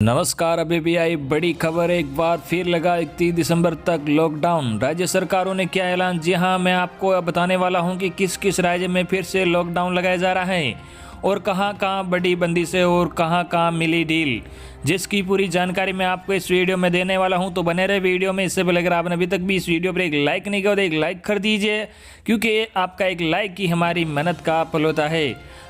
नमस्कार। अभी भी आई बड़ी खबर, एक बार फिर लगा 31 दिसंबर तक लॉकडाउन। राज्य सरकारों ने किया ऐलान। जी हां, मैं आपको बताने वाला हूं कि किस किस राज्य में फिर से लॉकडाउन लगाया जा रहा है और कहां कहां बड़ी बंदिशें और कहां कहां मिली डील, जिसकी पूरी जानकारी मैं आपको इस वीडियो में देने वाला हूं। तो बने रहे वीडियो में। इससे पहले अगर आपने अभी तक भी इस वीडियो पर एक लाइक नहीं किया तो एक लाइक कर दीजिए, क्योंकि आपका एक लाइक ही हमारी मेहनत का फल होता है।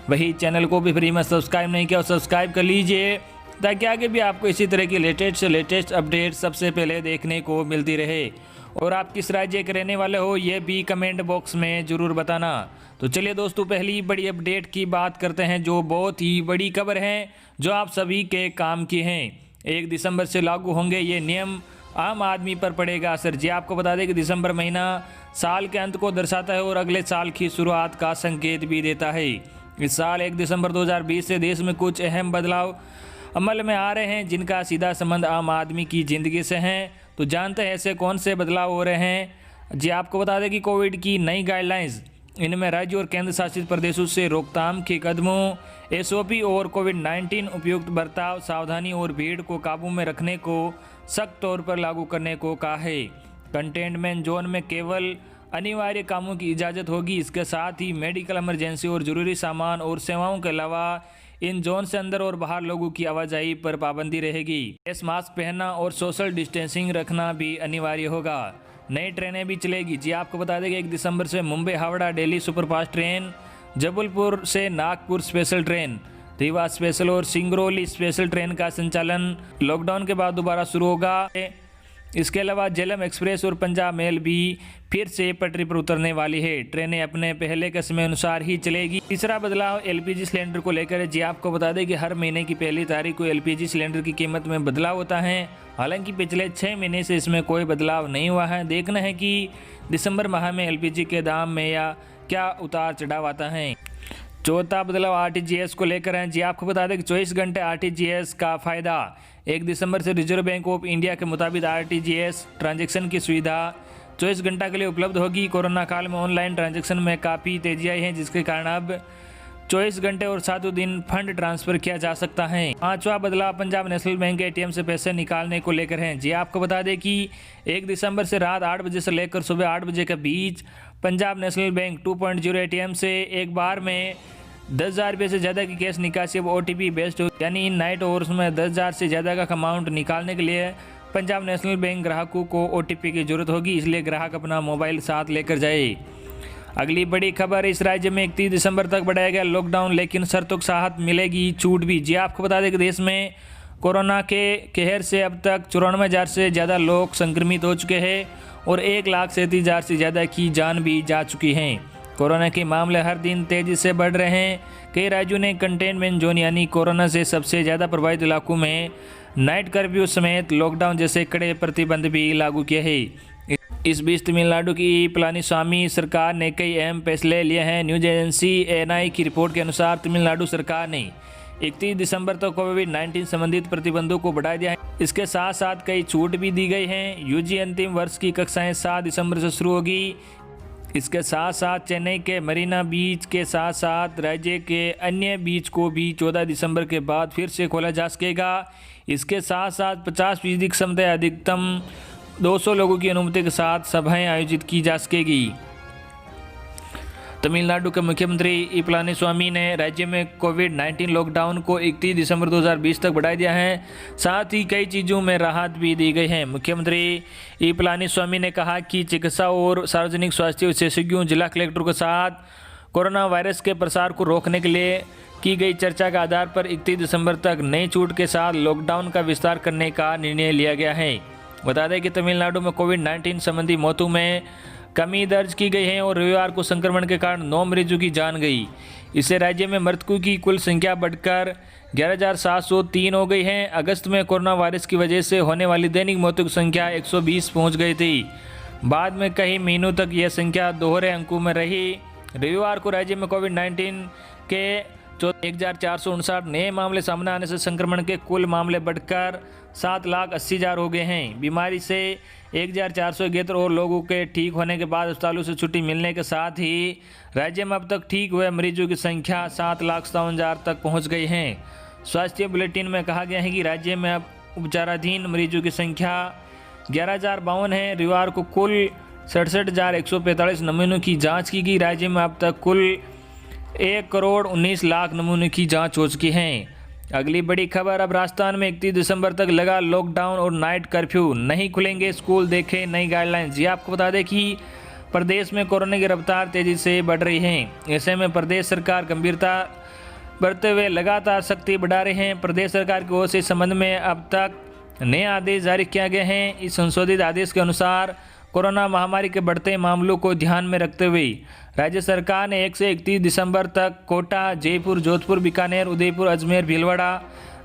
वही चैनल को भी फ्री में सब्सक्राइब नहीं किया और सब्सक्राइब कर लीजिए, ताकि आगे भी आपको इसी तरह की लेटेस्ट से लेटेस्ट अपडेट सबसे पहले देखने को मिलती रहे। और आप किस राज्य के रहने वाले हो ये भी कमेंट बॉक्स में ज़रूर बताना। तो चलिए दोस्तों, पहली बड़ी अपडेट की बात करते हैं, जो बहुत ही बड़ी खबर है, जो आप सभी के काम की हैं। 1 दिसंबर से लागू होंगे ये नियम, आम आदमी पर पड़ेगा असर। जी आपको बता दें कि दिसंबर महीना साल के अंत को दर्शाता है और अगले साल की शुरुआत का संकेत भी देता है। इस साल 1 दिसंबर 2020 से देश में कुछ अहम बदलाव अमल में आ रहे हैं, जिनका सीधा संबंध आम आदमी की ज़िंदगी से है। तो जानते हैं ऐसे कौन से बदलाव हो रहे हैं। जी आपको बता दें कि कोविड की नई गाइडलाइंस, इनमें राज्यों और केंद्र शासित प्रदेशों से रोकथाम के कदमों, एसओपी और कोविड-19 उपयुक्त बर्ताव, सावधानी और भीड़ को काबू में रखने को सख्त तौर पर लागू करने को कहा है। कंटेनमेंट जोन में केवल अनिवार्य कामों की इजाज़त होगी। इसके साथ ही मेडिकल इमरजेंसी और जरूरी सामान और सेवाओं के अलावा इन जोन से अंदर और बाहर लोगों की आवाजाही पर पाबंदी रहेगी। फेस मास्क पहनना और सोशल डिस्टेंसिंग रखना भी अनिवार्य होगा। नई ट्रेनें भी चलेगी। जी आपको बता दें कि 1 दिसंबर से मुंबई हावड़ा दिल्ली सुपरफास्ट ट्रेन, जबलपुर से Nagpur special train, Rewa special और सिंगरौली स्पेशल ट्रेन का संचालन लॉकडाउन के बाद दोबारा शुरू होगा। इसके अलावा झेलम एक्सप्रेस और पंजाब मेल भी फिर से पटरी पर उतरने वाली है। ट्रेनें अपने पहले के समय अनुसार ही चलेगी। तीसरा बदलाव एलपीजी सिलेंडर को लेकर है। जी आपको बता दें कि हर महीने की पहली तारीख को एलपीजी सिलेंडर की कीमत में बदलाव होता है। हालांकि पिछले 6 महीने से इसमें कोई बदलाव नहीं हुआ है। देखना है कि दिसंबर माह में एलपीजी के दाम में या क्या उतार चढ़ाव आता है। चौथा बदलाव आरटीजीएस को लेकर है। जी आपको बता दें कि 24 घंटे आरटीजीएस का फायदा। 1 दिसंबर से रिजर्व बैंक ऑफ इंडिया के मुताबिक आरटीजीएस ट्रांजैक्शन की सुविधा 24 घंटा के लिए उपलब्ध होगी। कोरोना काल में ऑनलाइन ट्रांजैक्शन में काफ़ी तेजी आई है, जिसके कारण अब 24 घंटे और 7 दिन फंड ट्रांसफर किया जा सकता है। 5वां बदलाव पंजाब नेशनल बैंक एटीएम से पैसे निकालने को लेकर है। जी आपको बता दें कि 1 दिसंबर से रात 8 बजे से लेकर सुबह 8 बजे के बीच पंजाब नेशनल बैंक 2.0 एटीएम से एक बार में 10,000 रुपये से ज़्यादा की कैश निकासी अब ओटीपी बेस्ड हो, यानी इन नाइट आवर्स में 10,000 से ज़्यादा का अमाउंट निकालने के लिए पंजाब नेशनल बैंक ग्राहकों को ओटीपी की जरूरत होगी, इसलिए ग्राहक अपना मोबाइल साथ लेकर जाए। अगली बड़ी खबर, इस राज्य में 31 दिसंबर तक बढ़ाया गया लॉकडाउन, लेकिन शर्तों के साथ मिलेगी छूट भी। जी आपको बता दें कि देश में कोरोना के कहर से अब तक 94,000 से ज़्यादा लोग संक्रमित हो चुके हैं और 1,37,000 से ज़्यादा की जान भी जा चुकी हैं। कोरोना के मामले हर दिन तेज़ी से बढ़ रहे हैं। कई राज्यों ने कंटेनमेंट जोन यानी कोरोना से सबसे ज़्यादा प्रभावित इलाकों में नाइट कर्फ्यू समेत लॉकडाउन जैसे कड़े प्रतिबंध भी लागू किए हैं। इस बीच तमिलनाडु की पलानीस्वामी सरकार ने कई अहम फैसले लिए हैं। न्यूज एजेंसी एएनआई की रिपोर्ट के अनुसार तमिलनाडु सरकार ने 31 दिसंबर तक कोविड-19 संबंधित प्रतिबंधों को बढ़ा दिया है। इसके साथ साथ कई छूट भी दी गई हैं। यूजी अंतिम वर्ष की कक्षाएं 7 दिसंबर से शुरू होगी। इसके साथ साथ चेन्नई के मरीना बीच के साथ साथ राज्य के अन्य बीच को भी 14 दिसंबर के बाद फिर से खोला जा सकेगा। इसके साथ साथ 50% क्षमता अधिकतम 200 लोगों की अनुमति के साथ सभाएं आयोजित की जा सकेगी। तमिलनाडु के मुख्यमंत्री ई पलानीस्वामी ने राज्य में कोविड-19 लॉकडाउन को 31 दिसंबर 2020 तक बढ़ा दिया है। साथ ही कई चीज़ों में राहत भी दी गई है। मुख्यमंत्री ई पलानीस्वामी ने कहा कि चिकित्सा और सार्वजनिक स्वास्थ्य विशेषज्ञों, जिला कलेक्टरों के साथ कोरोना वायरस के प्रसार को रोकने के लिए की गई चर्चा के आधार पर 31 दिसंबर तक नई छूट के साथ लॉकडाउन का विस्तार करने का निर्णय लिया गया है। बता दें कि तमिलनाडु में कोविड-19 संबंधी मौतों में कमी दर्ज की गई है और रविवार को संक्रमण के कारण 9 मरीजों की जान गई। इससे राज्य में मृतकों की कुल संख्या बढ़कर 11,703 हो गई है। अगस्त में कोरोना वायरस की वजह से होने वाली दैनिक मौतों की संख्या 120 पहुंच गई थी। बाद में कई महीनों तक यह संख्या दोहरे अंकों में रही। रविवार को राज्य में कोविड-19 के 1,459 नए मामले सामने आने से संक्रमण के कुल मामले बढ़कर 7,80,000 हो गए हैं। बीमारी से 1,471 और लोगों के ठीक होने के बाद अस्पतालों से छुट्टी मिलने के साथ ही राज्य में अब तक ठीक हुए मरीजों की संख्या 7,57,000 तक पहुंच गई है। स्वास्थ्य बुलेटिन में कहा गया है कि राज्य में अब उपचाराधीन मरीजों की संख्या 11,052 है। रविवार को कुल 67,145 नमूनों की जांच की गई। राज्य में अब तक कुल 1,19,00,000 नमूनों की जांच हो चुकी है। अगली बड़ी खबर, अब राजस्थान में 31 दिसंबर तक लगा लॉकडाउन और नाइट कर्फ्यू, नहीं खुलेंगे स्कूल, देखें नई गाइडलाइंस। ये आपको बता दें कि प्रदेश में कोरोना की रफ्तार तेजी से बढ़ रही है। ऐसे में प्रदेश सरकार गंभीरता बरतते हुए लगातार सख्ती बढ़ा रहे हैं। प्रदेश सरकार की ओर से इस संबंध में अब तक नए आदेश जारी किया गया है। इस संशोधित आदेश के अनुसार कोरोना महामारी के बढ़ते मामलों को ध्यान में रखते हुए राज्य सरकार ने 1 से 31 दिसंबर तक कोटा, जयपुर, जोधपुर, बीकानेर, उदयपुर, अजमेर, भीलवाड़ा,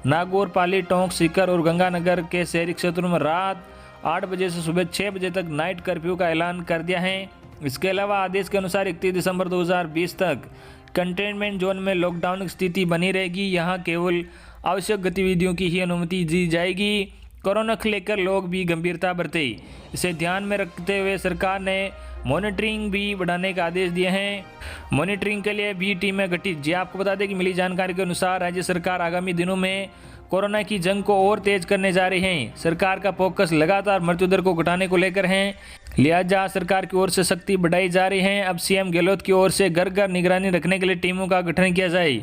नागौर, पाली, टोंक, सीकर और गंगानगर के शहरी क्षेत्रों में रात 8 बजे से सुबह 6 बजे तक नाइट कर्फ्यू का ऐलान कर दिया है। इसके अलावा आदेश के अनुसार 31 दिसंबर 2020 तक कंटेनमेंट जोन में लॉकडाउन की स्थिति बनी रहेगी। यहाँ केवल आवश्यक गतिविधियों की ही अनुमति दी जाएगी। कोरोना को लेकर लोग भी गंभीरता बरते, इसे ध्यान में रखते हुए सरकार ने मॉनिटरिंग भी बढ़ाने का आदेश दिए हैं। मॉनिटरिंग के लिए भी टीमें गठित। जी आपको बता दें कि मिली जानकारी के अनुसार राज्य सरकार आगामी दिनों में कोरोना की जंग को और तेज करने जा रही है। सरकार का फोकस लगातार मृत्यु दर को घटाने को लेकर है, लिहाजा सरकार की ओर से सख्ती बढ़ाई जा रही है। अब सीएम गहलोत की ओर से घर घर निगरानी रखने के लिए टीमों का गठन किया जाए।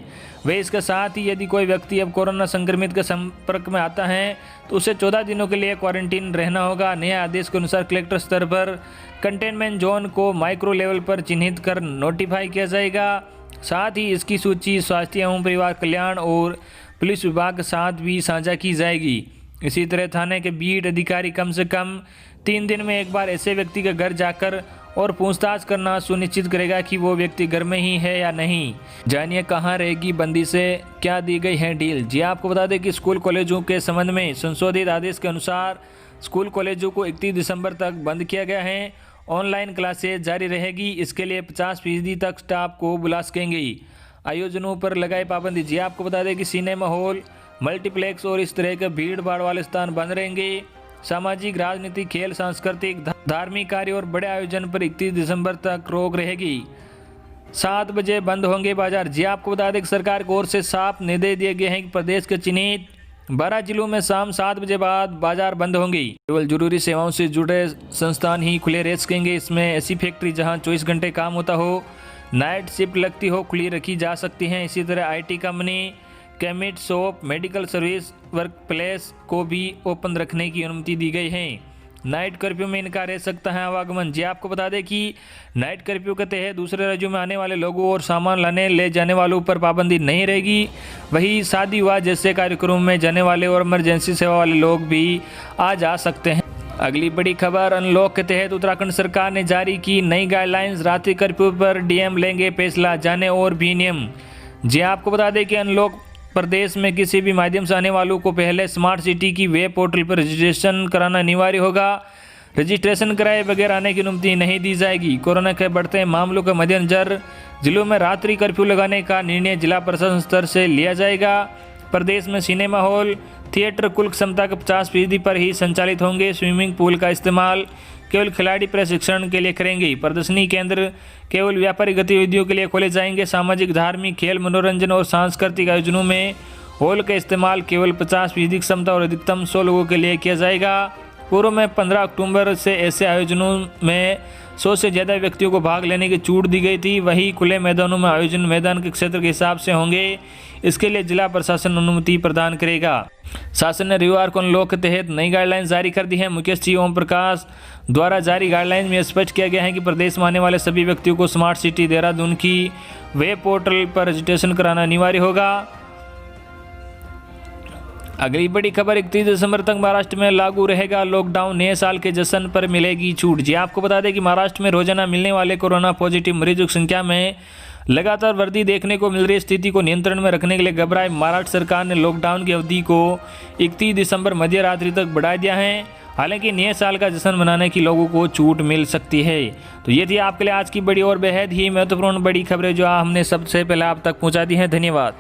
वे इसके साथ ही यदि कोई व्यक्ति अब कोरोना संक्रमित के संपर्क में आता है तो उसे 14 दिनों के लिए क्वारंटीन रहना होगा। नए आदेश के अनुसार कलेक्टर स्तर पर कंटेनमेंट जोन को माइक्रो लेवल पर चिन्हित कर नोटिफाई किया जाएगा। साथ ही इसकी सूची स्वास्थ्य एवं परिवार कल्याण और पुलिस विभाग के साथ भी साझा की जाएगी। इसी तरह थाने के बीट अधिकारी कम से कम 3 दिन में एक बार ऐसे व्यक्ति के घर जाकर और पूछताछ करना सुनिश्चित करेगा कि वो व्यक्ति घर में ही है या नहीं। जानिए कहाँ रहेगी बंदी से क्या दी गई है डील। जी आपको बता दें कि स्कूल कॉलेजों के संबंध में संशोधित आदेश के अनुसार स्कूल कॉलेजों को 31 दिसंबर तक बंद किया गया है। ऑनलाइन क्लासेज जारी रहेगी। इसके लिए 50% तक स्टाफ को बुला सकेंगे। आयोजनों पर लगाए पाबंदी। जी आपको बता दें कि सिनेमा हॉल, मल्टीप्लेक्स और इस तरह के भीड़ भाड़ वाले स्थान बंद रहेंगे। सामाजिक, राजनीतिक, खेल, सांस्कृतिक, धार्मिक कार्य और बड़े आयोजन पर 31 दिसंबर तक रोक रहेगी। 7 बजे बंद होंगे बाजार। जी आपको बता दें कि सरकार की ओर से साफ निर्देश दिए गए हैं कि प्रदेश के चिन्हित 12 जिलों में शाम 7 बजे बाद बाजार बंद होंगे। केवल जरूरी सेवाओं से जुड़े संस्थान ही खुले रह सकेंगे। इसमें ऐसी फैक्ट्री जहां 24 घंटे काम होता हो, नाइट शिफ्ट लगती हो, खुली रखी जा सकती हैं। इसी तरह IT company, chemist shop, medical service, work place को भी ओपन रखने की अनुमति दी गई है। नाइट कर्फ्यू में इनका रह सकता है आवागमन। जी आपको बता दें कि नाइट कर्फ्यू के तहत दूसरे राज्यों में आने वाले लोगों और सामान लाने ले जाने वालों पर पाबंदी नहीं रहेगी। वही शादी विवाह जैसे कार्यक्रमों में जाने वाले और इमरजेंसी सेवा वाले लोग भी आ जा सकते हैं। अगली बड़ी खबर, अनलॉक के तहत उत्तराखंड सरकार ने जारी की नई गाइडलाइंस। रात्रि कर्फ्यू पर डीएम लेंगे फैसला, जाने और भी नियम। जी आपको बता दें कि अनलॉक प्रदेश में किसी भी माध्यम से आने वालों को पहले स्मार्ट सिटी की वेब पोर्टल पर रजिस्ट्रेशन कराना अनिवार्य होगा। रजिस्ट्रेशन कराए बगैर आने की अनुमति नहीं दी जाएगी। कोरोना के बढ़ते मामलों के मद्देनजर जिलों में रात्रि कर्फ्यू लगाने का निर्णय जिला प्रशासन स्तर से लिया जाएगा। प्रदेश में सिनेमा हॉल, थिएटर कुल क्षमता के 50% पर ही संचालित होंगे। स्विमिंग पूल का इस्तेमाल केवल खिलाड़ी प्रशिक्षण के लिए करेंगे। प्रदर्शनी केंद्र केवल व्यापारिक गतिविधियों के लिए खोले जाएंगे। सामाजिक, धार्मिक, खेल, मनोरंजन और सांस्कृतिक आयोजनों में हॉल का इस्तेमाल केवल 50% क्षमता और अधिकतम 100 लोगों के लिए किया जाएगा। पूर्व में 15 अक्टूबर से ऐसे आयोजनों में 100 से ज़्यादा व्यक्तियों को भाग लेने की छूट दी गई थी। वही खुले मैदानों में आयोजन मैदान के क्षेत्र के हिसाब से होंगे। इसके लिए जिला प्रशासन अनुमति प्रदान करेगा। शासन ने रविवार को अनलॉक के तहत नई गाइडलाइंस जारी कर दी है। मुख्य सचिव ओम प्रकाश द्वारा जारी गाइडलाइंस में स्पष्ट किया गया है कि प्रदेश में आने वाले सभी व्यक्तियों को स्मार्ट सिटी देहरादून की वेब पोर्टल पर रजिस्ट्रेशन कराना अनिवार्य होगा। अगली बड़ी खबर, 31 दिसंबर तक महाराष्ट्र में लागू रहेगा लॉकडाउन। नए साल के जश्न पर मिलेगी छूट। जी आपको बता दें कि महाराष्ट्र में रोजाना मिलने वाले कोरोना पॉजिटिव मरीजों की संख्या में लगातार वृद्धि देखने को मिल रही स्थिति को नियंत्रण में रखने के लिए घबराए महाराष्ट्र सरकार ने लॉकडाउन की अवधि को 31 दिसंबर मध्य रात्रि तक बढ़ा दिया है। हालांकि नए साल का जश्न मनाने की लोगों को छूट मिल सकती है। तो ये थी आपके लिए आज की बड़ी और बेहद ही महत्वपूर्ण बड़ी खबरें जो हमने सबसे पहले आप तक पहुंचा दी हैं। धन्यवाद।